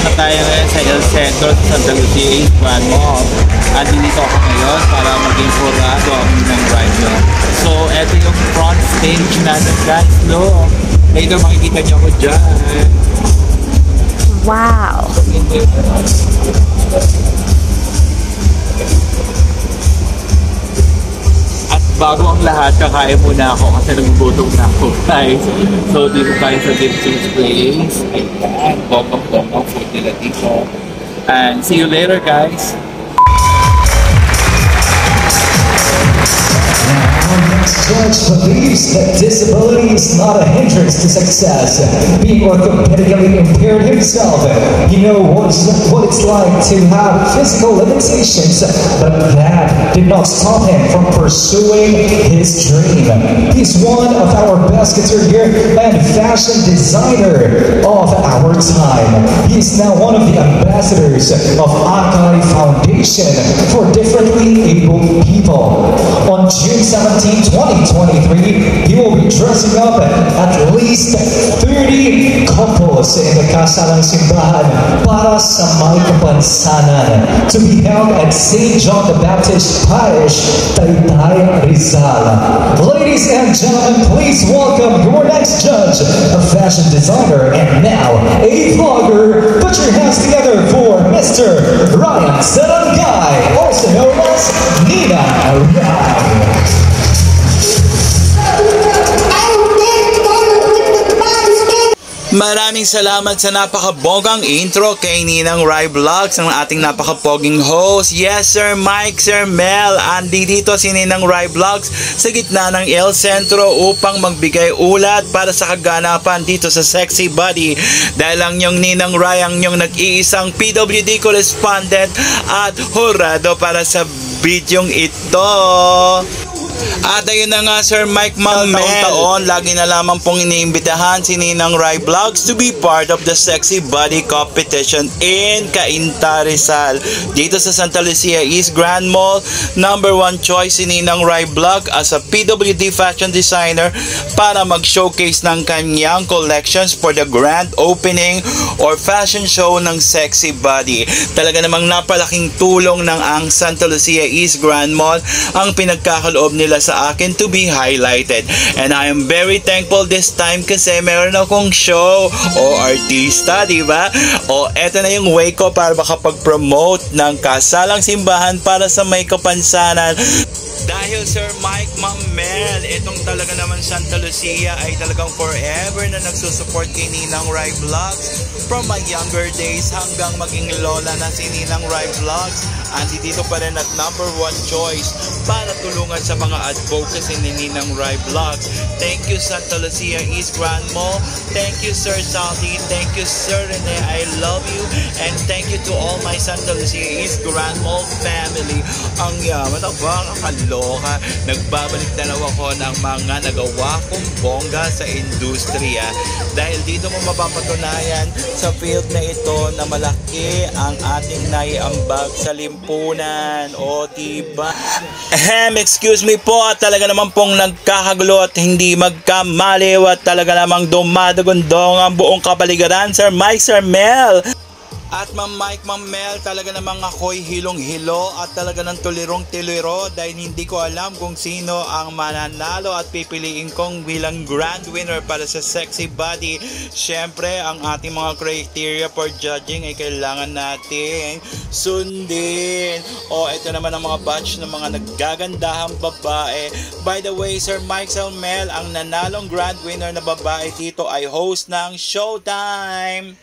na tayo ngayon sa El Centro sa Santa Lucia East Grand Mall. At dito ako ngayon para maging kurado ang ng rider. So, eto yung front stage natin guys. Look! Ito makikita niyo ko dyan. Wow! At bago ang lahat, kakain muna ako kasi nagugutom na ako guys. So, dito tayo sa Dipsing's Place. Ayan, bokang food nila dito. And see you later guys. Our next judge believes that disability is not a hindrance to success. Being orthopedically impaired himself, he knows what it's like to have physical limitations, but that did not stop him from pursuing his dream. He's one of our best couturier and fashion designer of our time. He is now one of the ambassadors of Akai Foundation for Differently Abled People. On June 17, 2023, he will be dressing up at least 30 couples in the Kasalang Simbahan para sa May Kapansanan to be held at St. John the Baptist Parish, Taytay, Rizal. Ladies and gentlemen, please welcome your next judge, a fashion designer and now a vlogger. Put your hands together for Mr. Ryan Sarangay, also known as Nina Ryan. Maraming salamat sa napakabonggang intro kay Ninang Rai Vlogs, ang ating napakapoging host. Yes Sir Mike, Sir Mel, andi dito si Ninang Rai Vlogs sa gitna ng El Centro upang magbigay ulat para sa kaganapan dito sa Sexy Body. Dahil ang yung Ninang Rai ang yung nag-iisang PWD correspondent at hurado para sa bidyong ito. At ayun na nga Sir Mike Mamel, taon-taon lagi na lamang pong iniimbitahan si Ninang Rai Vlogs to be part of the Sexy Body Competition in Cainta, Rizal. Dito sa Santa Lucia East Grand Mall, #1 choice si Ninang Rai Vlog as a PWD fashion designer para mag-showcase ng kanyang collections for the grand opening or fashion show ng Sexy Body. Talaga namang napalaking tulong ng ang Santa Lucia East Grand Mall ang pinagkakaloob nila sa akin to be highlighted, and I am very thankful this time kasi meron akong show o artista, diba? O eto na yung way ko para makapag-promote ng kasalang simbahan para sa May Kapansanan. Dahil Sir Mike Mamel, itong talaga naman Santa Lucia ay talagang forever na nagsusupport kay Ninang Rai Vlogs from my younger days hanggang maging lola na si Ninang Rai Vlogs. Andi dito pa rin at #1 choice para tulungan sa mga advocacy ni Ninang Rai Vlogs. Thank you Santa Lucia East Grand Mall. Thank you Sir Salty. Thank you Sir Rene. I love you. And thank you to all my Santa Lucia East Grand Mall family. Ang yaman na ba? Kakaloka. Nagbabalik na raw ako ng mga nagawa kong bongga sa industriya. Dahil dito mo mapapatunayan sa field na ito na malaki ang ating naiambag sa limpunan. O diba? Excuse me po, at talaga naman pong nagkakagulo at hindi magkamaliw at talaga namang dumadagundong ang buong kapaligiran. Sir Mike, Sir Mel at Ma'am Mike, Ma'am Mel, talaga namang ako'y hilong-hilo at talaga ng tulirong-tiliro dahil hindi ko alam kung sino ang mananalo at pipiliin kong bilang grand winner para sa Sexy Body. Siyempre, ang ating mga criteria for judging ay kailangan natin sundin. O, ito naman ang mga batch ng mga naggagandahang babae. By the way, Sir Mike, Sir Mel, ang nanalong grand winner na babae dito ay host ng Showtime.